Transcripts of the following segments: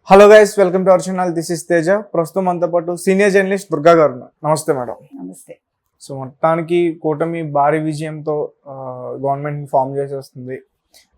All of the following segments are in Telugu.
Hello guys, welcome to our channel. This is Teja. ప్రస్తుతం మనతో పాటు సీనియర్ జర్నలిస్ట్ దుర్గా గారు ఉన్నారు. నమస్తే మేడం. నమస్తే. సో మొత్తానికి కూటమి భారీ విజయంతో గవర్నమెంట్ ఫామ్ చేసేస్తుంది.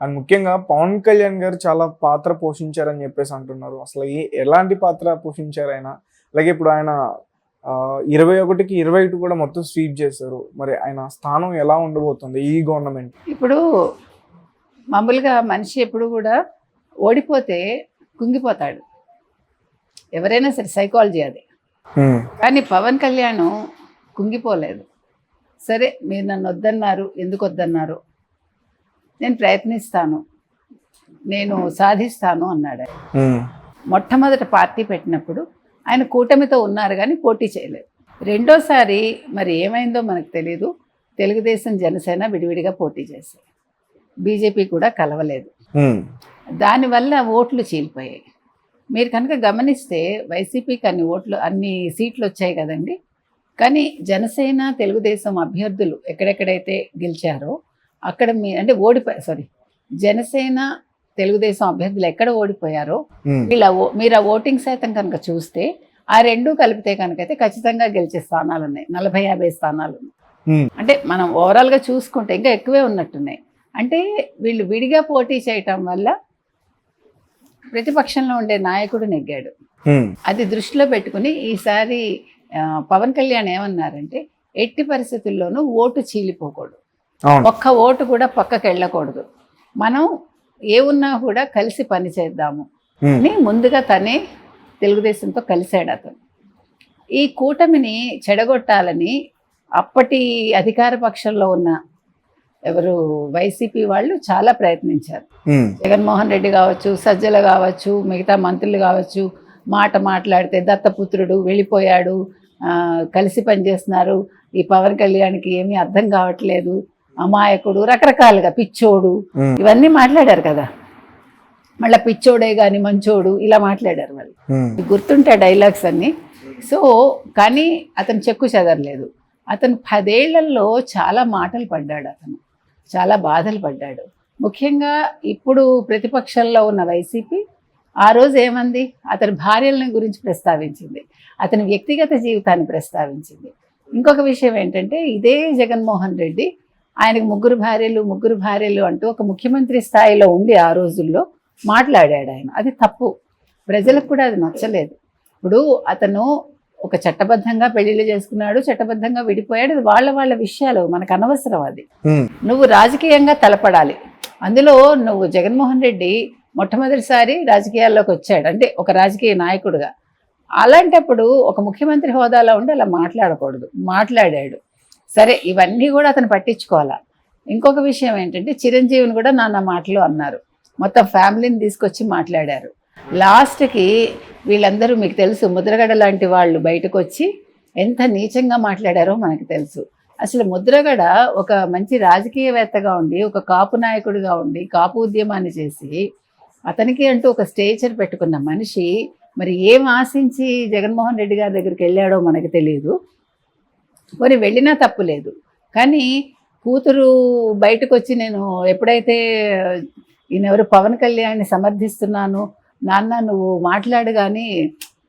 అండ్ ముఖ్యంగా పవన్ కళ్యాణ్ గారు చాలా పాత్ర పోషించారని చెప్పేసి అంటున్నారు. అసలు ఎలాంటి పాత్ర పోషించారు ఆయన? అలాగే ఇప్పుడు ఆయన 21కి 21 కూడా మొత్తం స్వీప్ చేశారు. మరి ఆయన స్థానం ఎలా ఉండబోతుంది ఈ గవర్నమెంట్? ఇప్పుడు మామూలుగా మనిషి ఎప్పుడు కూడా ఓడిపోతే కుంగిపోతాడు, ఎవరైనా సరే, సైకాలజీ అది. కానీ పవన్ కళ్యాణ్ కుంగిపోలేదు. సరే, మీరు నన్ను వద్దన్నారు, ఎందుకు వద్దన్నారు, నేను ప్రయత్నిస్తాను, నేను సాధిస్తాను అన్నాడు. మొట్టమొదటి పార్టీ పెట్టినప్పుడు ఆయన కూటమితో ఉన్నారు కానీ పోటీ చేయలేదు. రెండోసారి మరి ఏమైందో మనకు తెలియదు, తెలుగుదేశం జనసేన విడివిడిగా పోటీ చేశాయి, బీజేపీ కూడా కలవలేదు. దానివల్ల ఓట్లు చీలిపోయాయి. మీరు కనుక గమనిస్తే వైసీపీకి అన్ని సీట్లు వచ్చాయి కదండి. కానీ జనసేన తెలుగుదేశం అభ్యర్థులు ఎక్కడెక్కడైతే గెలిచారో అక్కడ జనసేన తెలుగుదేశం అభ్యర్థులు ఎక్కడ ఓడిపోయారో మీరు ఆ ఓటింగ్ శాతం కనుక చూస్తే ఆ రెండు కలిపితే కనుకైతే ఖచ్చితంగా గెలిచే స్థానాలు ఉన్నాయి, 40-50 స్థానాలు ఉన్నాయి. అంటే మనం ఓవరాల్గా చూసుకుంటే ఇంకా ఎక్కువే ఉన్నట్టున్నాయి. అంటే వీళ్ళు విడిగా పోటీ చేయటం వల్ల ప్రతిపక్షంలో ఉండే నాయకుడు నెగ్గాడు. అది దృష్టిలో పెట్టుకుని ఈసారి పవన్ కళ్యాణ్ ఏమన్నారంటే, ఎట్టి పరిస్థితుల్లోనూ ఓటు చీలిపోకూడదు, ఒక్క ఓటు కూడా పక్కకి వెళ్ళకూడదు, మనం ఏమున్నా కూడా కలిసి పని చేద్దాము అని ముందుగా తనే తెలుగుదేశంతో కలిశాడు అతను. ఈ కూటమిని చెడగొట్టాలని అప్పటి అధికార పక్షంలో ఉన్న వైసీపీ వాళ్ళు చాలా ప్రయత్నించారు. జగన్మోహన్ రెడ్డి కావచ్చు, సజ్జల కావచ్చు, మిగతా మంత్రులు కావచ్చు, మాట్లాడితే దత్తపుత్రుడు వెళ్ళిపోయాడు, కలిసి పనిచేస్తున్నారు, ఈ పవన్ కళ్యాణ్కి ఏమీ అర్థం కావట్లేదు, అమాయకుడు, రకరకాలుగా పిచ్చోడు, ఇవన్నీ మాట్లాడారు కదా. మళ్ళీ పిచ్చోడే కానీ మంచోడు ఇలా మాట్లాడారు వాళ్ళు. గుర్తుంటే డైలాగ్స్ అన్నీ. సో కానీ అతను చెక్కు చెదరలేదు. అతను 10 ఏళ్లలో చాలా మాటలు పడ్డాడు, అతను చాలా బాధలు పడ్డాడు. ముఖ్యంగా ఇప్పుడు ప్రతిపక్షంలో ఉన్న వైసీపీ ఆ రోజు ఏమంది, అతని భార్యల గురించి ప్రస్తావించింది, అతని వ్యక్తిగత జీవితాన్ని ప్రస్తావించింది. ఇంకొక విషయం ఏంటంటే, ఇదే జగన్మోహన్ రెడ్డి ఆయనకు ముగ్గురు భార్యలు అంటూ ఒక ముఖ్యమంత్రి స్థాయిలో ఉండి ఆ రోజుల్లో మాట్లాడాడు ఆయన. అది తప్పు, ప్రజలకు కూడా అది నచ్చలేదు. ఇప్పుడు అతను ఒక చట్టబద్ధంగా పెళ్లిళ్ళు చేసుకున్నాడు, చట్టబద్ధంగా విడిపోయాడు, అది వాళ్ళ విషయాలు, మనకు అనవసరం. అది నువ్వు రాజకీయంగా తలపడాలి. అందులో నువ్వు జగన్మోహన్ రెడ్డి మొట్టమొదటిసారి రాజకీయాల్లోకి వచ్చాడు అంటే ఒక రాజకీయ నాయకుడుగా. అలాంటప్పుడు ఒక ముఖ్యమంత్రి హోదాలో ఉండి అలా మాట్లాడకూడదు, మాట్లాడాడు. సరే, ఇవన్నీ కూడా అతను పట్టించుకోవాలా. ఇంకొక విషయం ఏంటంటే, చిరంజీవిని కూడా నాన్న మాటలు అన్నారు, మొత్తం ఫ్యామిలీని తీసుకొచ్చి మాట్లాడారు. లాస్ట్కి వీళ్ళందరూ మీకు తెలుసు, ముద్రగడ లాంటి వాళ్ళు బయటకు వచ్చి ఎంత నీచంగా మాట్లాడారో మనకు తెలుసు. అసలు ముద్రగడ ఒక మంచి రాజకీయవేత్తగా ఉండి, ఒక కాపు నాయకుడిగా ఉండి, కాపు ఉద్యమాన్ని చేసి అతనికి అంటూ ఒక స్టేచర్ పెట్టుకున్న మనిషి మరి ఏం ఆశించి జగన్మోహన్ రెడ్డి గారి దగ్గరికి వెళ్ళాడో మనకు తెలియదు. మరి వెళ్ళినా తప్పు లేదు. కానీ కూతురు బయటకు వచ్చి, నేను ఎప్పుడైతే ఈయనెవరు పవన్ కళ్యాణ్ని సమర్థిస్తున్నాను, నాన్న నువ్వు మాట్లాడు కానీ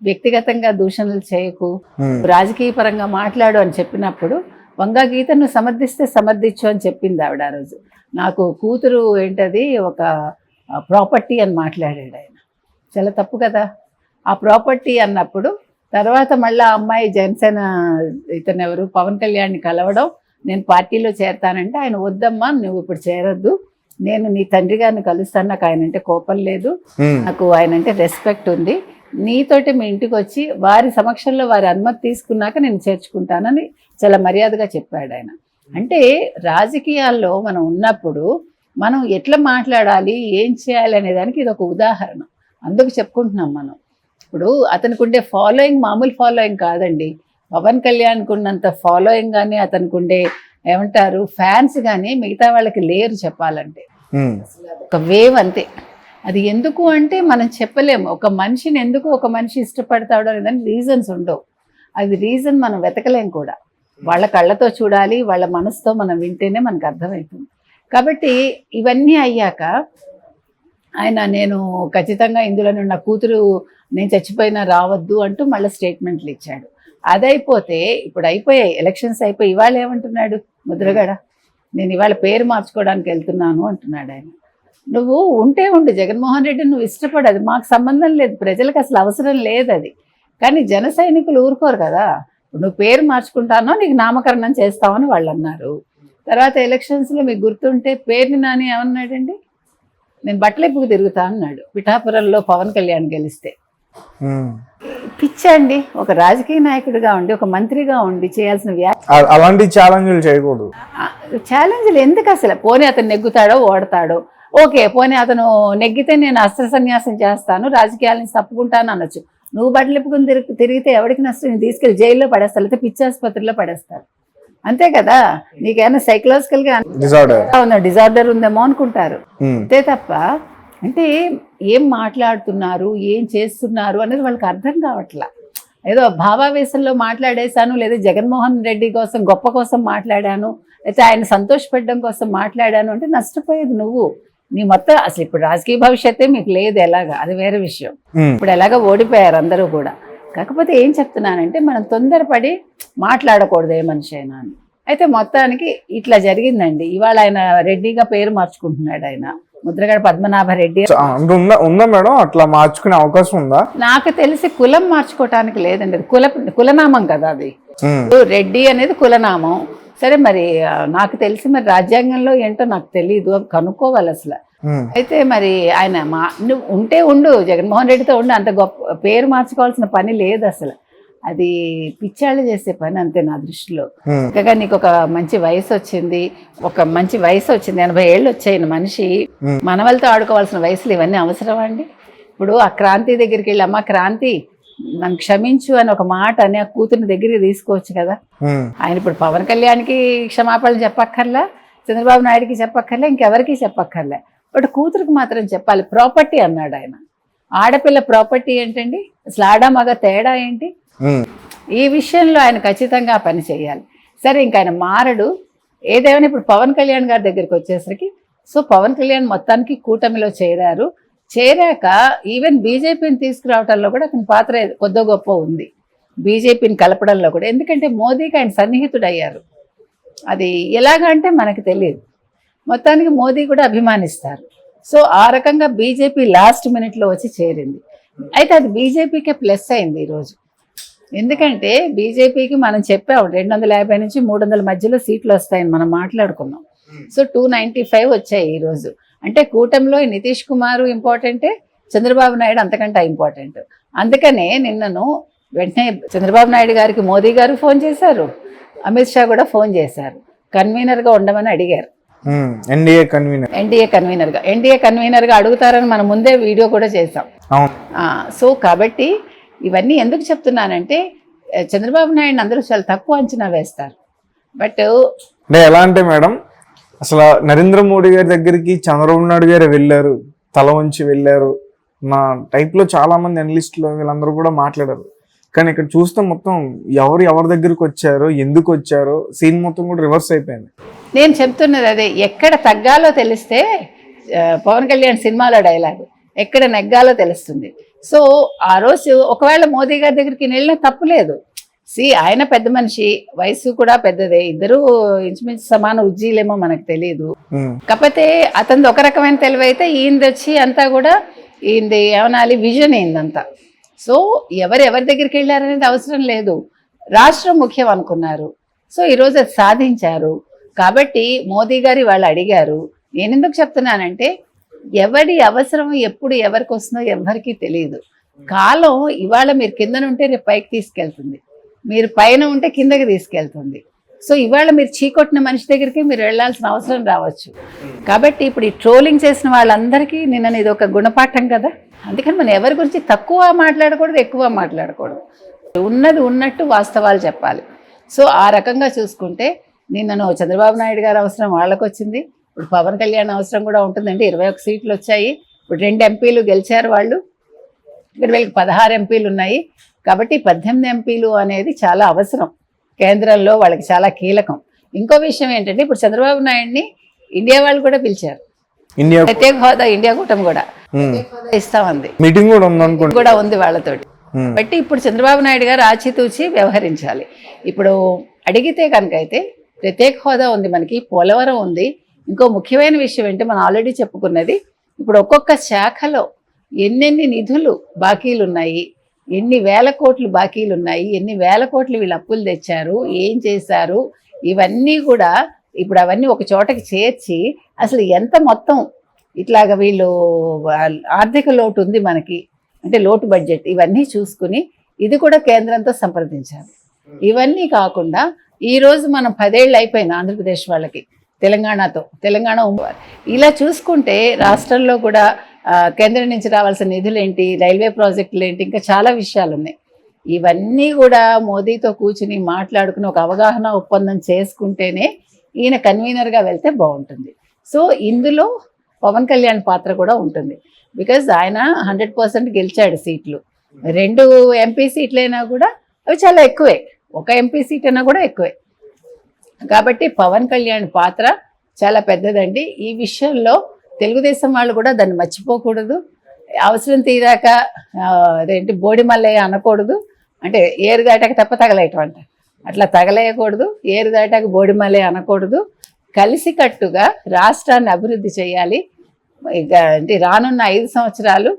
వ్యక్తిగతంగా దూషణలు చేయకు, రాజకీయ పరంగా మాట్లాడు అని చెప్పినప్పుడు, వంగా గీత నువ్వు సమర్థిస్తే సమర్థించు అని చెప్పింది ఆవిడ ఆ రోజు. నాకు కూతురు ఏంటది ఒక ప్రాపర్టీ అని మాట్లాడాడు ఆయన. చాలా తప్పు కదా. ఆ ప్రాపర్టీ అన్నప్పుడు తర్వాత మళ్ళీ ఆ అమ్మాయి జనసేన ఇతను ఎవరు పవన్ కళ్యాణ్ని కలవడం, నేను పార్టీలో చేరతానంటే ఆయన వద్దమ్మా, నువ్వు ఇప్పుడు చేరొద్దు, నేను నీ తండ్రి గారిని కలుస్తాను, నాకు ఆయన అంటే కోపం లేదు, నాకు ఆయన అంటే రెస్పెక్ట్ ఉంది, నీతోటి మీ ఇంటికి వచ్చి వారి సమక్షంలో వారి అనుమతి తీసుకున్నాక నేను చేర్చుకుంటానని చాలా మర్యాదగా చెప్పాడు ఆయన. అంటే రాజకీయాల్లో మనం ఉన్నప్పుడు మనం ఎట్లా మాట్లాడాలి, ఏం చేయాలి అనే దానికి ఇది ఒక ఉదాహరణ. అందుకు చెప్పుకుంటున్నాం మనం. ఇప్పుడు అతనికి ఉండే ఫాలోయింగ్ మామూలు ఫాలోయింగ్ కాదండి. పవన్ కళ్యాణ్కి ఉన్నంత ఫాలోయింగ్ కానీ, అతనికి ఉండే ఏమంటారు ఫ్యాన్స్ కానీ మిగతా వాళ్ళకి లేరు చెప్పాలంటే. ఒక వేవ్ అంతే. అది ఎందుకు అంటే మనం చెప్పలేము. ఒక మనిషిని ఎందుకు ఒక మనిషి ఇష్టపడతాడో అనేదానికి రీజన్స్ ఉండవు. అది రీజన్ మనం వెతకలేం కూడా. వాళ్ళ కళ్ళతో చూడాలి, వాళ్ళ మనసుతో మనం వింటేనే మనకు అర్థమవుతుంది. కాబట్టి ఇవన్నీ అయ్యాక ఆయన నేను ఖచ్చితంగా ఇందులో నా కూతురు నేను చచ్చిపోయినా రావద్దు అంటూ మళ్ళీ స్టేట్మెంట్లు ఇచ్చాడు. అదైపోతే ఇప్పుడు అయిపోయాయి ఎలక్షన్స్ అయిపోయి, ఇవాళ ఏమంటున్నాడు ముద్రగడ, నేను ఇవాళ పేరు మార్చుకోవడానికి వెళ్తున్నాను అంటున్నాడు ఆయన. నువ్వు ఉంటే ఉండు జగన్మోహన్ రెడ్డి, నువ్వు ఇష్టపడదు, మాకు సంబంధం లేదు, ప్రజలకు అసలు అవసరం లేదు అది. కానీ జన సైనికులు ఊరుకోరు కదా, నువ్వు పేరు మార్చుకుంటానో నీకు నామకరణం చేస్తామని వాళ్ళు అన్నారు. తర్వాత ఎలక్షన్స్లో మీకు గుర్తుంటే పేరుని నాని ఏమన్నాడండి, నేను బట్టలెప్పుకు తిరుగుతా అన్నాడు పిఠాపురంలో పవన్ కళ్యాణ్ గెలిస్తే. పిచ్చండి, ఒక రాజకీయ నాయకుడిగా ఉండి ఒక మంత్రిగా ఉండి చేయాల్సిన అలాంటి ఛాలెంజ్లు చేయకూడదు. ఛాలెంజ్లు ఎందుకు అసలు? పోనీ అతను నెగ్గుతాడో ఓడతాడో, ఓకే, పోనీ అతను నెగ్గితే నేను అస్త్ర సన్యాసం చేస్తాను, రాజకీయాల నుంచి తప్పుకుంటాను అనొచ్చు. నువ్వు బట్టలు ఎప్పుకుని తిరిగితే ఎవరికి నష్టం? నేను తీసుకెళ్ళి జైల్లో పడేస్తారు, లేకపోతే పిచ్చి ఆసుపత్రిలో పడేస్తారు, అంతే కదా. నీకేమైనా సైకలాజికల్ గా డిజార్డర్ ఉందేమో అనుకుంటారు, అంతే తప్ప అంటే ఏం మాట్లాడుతున్నారు, ఏం చేస్తున్నారు అనేది వాళ్ళకి అర్థం కావట్లా. ఏదో భావావేశంలో మాట్లాడేశాను, లేదా జగన్మోహన్ రెడ్డి కోసం గొప్ప కోసం మాట్లాడాను, అయితే ఆయన సంతోషపెట్టడం కోసం మాట్లాడాను అంటే నష్టపోయేది నువ్వు. నీ మొత్తం అసలు ఇప్పుడు రాజకీయ భవిష్యత్తే మీకు లేదు, ఎలాగా అది వేరే విషయం. ఇప్పుడు ఎలాగ ఓడిపోయారు అందరూ కూడా. కాకపోతే ఏం చెప్తున్నానంటే మనం తొందరపడి మాట్లాడకూడదు ఏ మనిషి అయినా అని. అయితే మొత్తానికి ఇట్లా జరిగిందండి. ఇవాళ ఆయన రెడ్డిగా పేరు మార్చుకుంటున్నాడు, ఆయన ముద్రగడ పద్మనాభరెడ్డి. ఉందా మేడం, అట్లా మార్చుకునే అవకాశం ఉందా? నాకు తెలిసి కులం మార్చుకోవటానికి లేదండి, అది కులనామం కదా అది. రెడ్డి అనేది కులనామం. సరే, మరి నాకు తెలిసి మరి రాజ్యాంగంలో ఏంటో నాకు తెలియదు, అవి కనుక్కోవాలి అసలు. అయితే మరి ఆయన నువ్వు ఉంటే ఉండు, జగన్మోహన్ రెడ్డితో ఉండు, అంత గొప్ప పేరు మార్చుకోవాల్సిన పని లేదు అసలు. అది పిచ్చాళ్ళు చేసే పని అంతే నా దృష్టిలో. ఇంకా నీకు ఒక మంచి వయసు వచ్చింది, 80 ఏళ్ళు వచ్చాయి మనిషి, మనవలతో ఆడుకోవాల్సిన వయసులు ఇవన్నీ అవసరం అండి? ఇప్పుడు ఆ క్రాంతి దగ్గరికి వెళ్ళి, అమ్మ క్రాంతి నన్ను క్షమించు అని ఒక మాట అని ఆ కూతురిని దగ్గరికి తీసుకోవచ్చు కదా. ఆయన ఇప్పుడు పవన్ కళ్యాణ్కి క్షమాపణలు చెప్పక్కర్లా, చంద్రబాబు నాయుడుకి చెప్పక్కర్లే, ఇంకెవరికి చెప్పక్కర్లే, బట్ కూతురికి మాత్రం చెప్పాలి. ప్రాపర్టీ అన్నాడు ఆయన. ఆడపిల్ల ప్రాపర్టీ ఏంటండి? అసలు ఆడ మగ తేడా ఏంటి? ఈ విషయంలో ఆయన ఖచ్చితంగా పని చేయాలి. సరే, ఇంకా ఆయన మారడు. ఏదేమైనా ఇప్పుడు పవన్ కళ్యాణ్ గారి దగ్గరికి వచ్చేసరికి, సో పవన్ కళ్యాణ్ మొత్తానికి కూటమిలో చేరాక ఈవెన్ బీజేపీని తీసుకురావడంలో కూడా అతని పాత్ర కొద్ది గొప్ప ఉంది, బీజేపీని కలపడంలో కూడా. ఎందుకంటే మోదీకి ఆయన సన్నిహితుడు అయ్యారు. అది ఎలాగంటే మనకు తెలియదు, మొత్తానికి మోదీ కూడా అభిమానిస్తారు. సో ఆ రకంగా బీజేపీ లాస్ట్ మినిట్లో వచ్చి చేరింది. అయితే అది బీజేపీకే ప్లస్ అయింది ఈరోజు. ఎందుకంటే బీజేపీకి మనం చెప్పాం 250 నుంచి 300 మధ్యలో సీట్లు వస్తాయని మనం మాట్లాడుకున్నాం. సో 295 వచ్చాయి ఈరోజు. అంటే కూటమిలో నితీష్ కుమార్ ఇంపార్టెంటే, చంద్రబాబు నాయుడు అంతకంటే ఇంపార్టెంట్. అందుకనే నిన్నను వెంటనే చంద్రబాబు నాయుడు గారికి మోదీ గారు ఫోన్ చేశారు, అమిత్ షా కూడా ఫోన్ చేశారు, కన్వీనర్గా ఉండమని అడిగారు. ఎన్డీఏ కన్వీనర్గా అడుగుతారని మనం ముందే వీడియో కూడా చేసాం. సో కాబట్టి ఇవన్నీ ఎందుకు చెప్తున్నానంటే, చంద్రబాబు నాయుడు అందరూ చాలా తక్కువ అంచనా వేస్తారు. బట్ ఎలా అంటే మేడం, అసలు నరేంద్ర మోడీ గారి దగ్గరికి చంద్రబాబు నాయుడు గారు వెళ్ళారు, తల వంచి వెళ్ళారు నా టైప్లో చాలా మంది అనలిస్టులు వీళ్ళందరూ కూడా మాట్లాడారు. కానీ ఇక్కడ చూస్తే మొత్తం ఎవరి దగ్గరికి వచ్చారో, ఎందుకు వచ్చారో సీన్ మొత్తం కూడా రివర్స్ అయిపోయింది. నేను చెప్తున్నది అదే, ఎక్కడ తగ్గాలో తెలిస్తే, పవన్ కళ్యాణ్ సినిమాలో డైలాగ్, ఎక్కడ నెగ్గాలో తెలుస్తుంది. సో ఆ రోజు ఒకవేళ మోదీ గారి దగ్గరికి వెళ్ళినా తప్పులేదు. ఆయన పెద్ద మనిషి, వయసు కూడా పెద్దదే, ఇద్దరు ఇంచుమించు సమాన ఉజ్జీలేమో మనకు తెలియదు. కాకపోతే అతనిది ఒక రకమైన తెలివి అయితే, ఈయనది వచ్చి అంతా కూడా ఈయనది ఏమనాలి, విజన్ అయిందంతా. సో ఎవరి దగ్గరికి వెళ్ళారనేది అవసరం లేదు, రాష్ట్రం ముఖ్యం అనుకున్నారు. సో ఈరోజు అది సాధించారు. కాబట్టి మోదీ గారి వాళ్ళు అడిగారు. నేను ఎందుకు చెప్తున్నానంటే, ఎవరి అవసరం ఎప్పుడు ఎవరికి వస్తుందో ఎవరికి తెలియదు. కాలం ఇవాళ మీరు కిందనుంటే రేపు పైకి తీసుకెళ్తుంది, మీరు పైన ఉంటే కిందకి తీసుకెళ్తుంది. సో ఇవాళ మీరు చీకొట్టిన మనిషి దగ్గరికి మీరు వెళ్ళాల్సిన అవసరం రావచ్చు. కాబట్టి ఇప్పుడు ఈ ట్రోలింగ్ చేసిన వాళ్ళందరికీ నిన్న ఇది ఒక గుణపాఠం కదా. అందుకని మనం ఎవరి గురించి తక్కువ మాట్లాడకూడదు, ఎక్కువ మాట్లాడకూడదు, ఉన్నది ఉన్నట్టు వాస్తవాలు చెప్పాలి. సో ఆ రకంగా చూసుకుంటే నిన్నను చంద్రబాబు నాయుడు గారి అవసరం వాళ్ళకు వచ్చింది, ఇప్పుడు పవన్ కళ్యాణ్ అవసరం కూడా ఉంటుందండి. 21 సీట్లు వచ్చాయి, ఇప్పుడు 2 ఎంపీలు గెలిచారు వాళ్ళు, ఇక్కడ వీళ్ళకి 16 ఎంపీలు ఉన్నాయి. కాబట్టి 18 ఎంపీలు అనేది చాలా అవసరం, కేంద్రంలో వాళ్ళకి చాలా కీలకం. ఇంకో విషయం ఏంటంటే, ఇప్పుడు చంద్రబాబు నాయుడిని ఇండియా వాళ్ళు కూడా పిలిచారు. ఇండియా ప్రత్యేక హోదా ఇండియా కూటమి కూడా ప్రత్యేక హోదా ఇస్తామంది, మీటింగ్ కూడా ఉందనుకోండి. కూడా ఉంది వాళ్ళతోటి. బట్టి ఇప్పుడు చంద్రబాబు నాయుడు గారు ఆచితూచి వ్యవహరించాలి. ఇప్పుడు అడిగితే కనుక అయితే ప్రత్యేక హోదా ఉంది, మనకి పోలవరం ఉంది. ఇంకో ముఖ్యమైన విషయం ఏంటి, మనం ఆల్రెడీ చెప్పుకున్నది, ఇప్పుడు ఒక్కొక్క శాఖలో ఎన్నెన్ని నిధులు బాకీలు ఉన్నాయి, ఎన్ని వేల కోట్లు బాకీలు ఉన్నాయి, ఎన్ని వేల కోట్లు వీళ్ళు అప్పులు తెచ్చారు, ఏం చేశారు, ఇవన్నీ కూడా ఇప్పుడు అవన్నీ ఒక చోటకి చేర్చి అసలు ఎంత మొత్తం ఇట్లాగ వీళ్ళు ఆర్థిక లోటు ఉంది మనకి అంటే లోటు బడ్జెట్, ఇవన్నీ చూసుకుని ఇది కూడా కేంద్రంతో సంప్రదించాలి. ఇవన్నీ కాకుండా ఈరోజు మనం 10 ఏళ్ళు అయిపోయింది ఆంధ్రప్రదేశ్ వాళ్ళకి తెలంగాణ ఇలా చూసుకుంటే రాష్ట్రంలో కూడా కేంద్రం నుంచి రావాల్సిన నిధులు ఏంటి, రైల్వే ప్రాజెక్టులు ఏంటి, ఇంకా చాలా విషయాలు ఉన్నాయి. ఇవన్నీ కూడా మోదీతో కూర్చుని మాట్లాడుకుని ఒక అవగాహన ఒప్పందం చేసుకుంటేనే ఈయన కన్వీనర్గా వెళ్తే బాగుంటుంది. సో ఇందులో పవన్ కళ్యాణ్ పాత్ర కూడా ఉంటుంది. బికాజ్ ఆయన 100% గెలిచాడు సీట్లు. 2 ఎంపీ సీట్లైనా కూడా అవి చాలా ఎక్కువే, ఒక ఎంపీ సీట్ అయినా కూడా ఎక్కువే. కాబట్టి పవన్ కళ్యాణ్ పాత్ర చాలా పెద్దదండి. ఈ విషయంలో తెలుగుదేశం వాళ్ళు కూడా దాన్ని మర్చిపోకూడదు. అవసరం తీరాక అదేంటి బోడి మల్లయ్య అనకూడదు, అంటే ఏరు దాటాక తప్ప తగలేయటం అంట, అట్లా తగలేయకూడదు. ఏరు దాటాక బోడి మల్లయ్య అనకూడదు. కలిసికట్టుగా రాష్ట్రాన్ని అభివృద్ధి చేయాలి. ఇక అంటే రానున్న 5 సంవత్సరాలు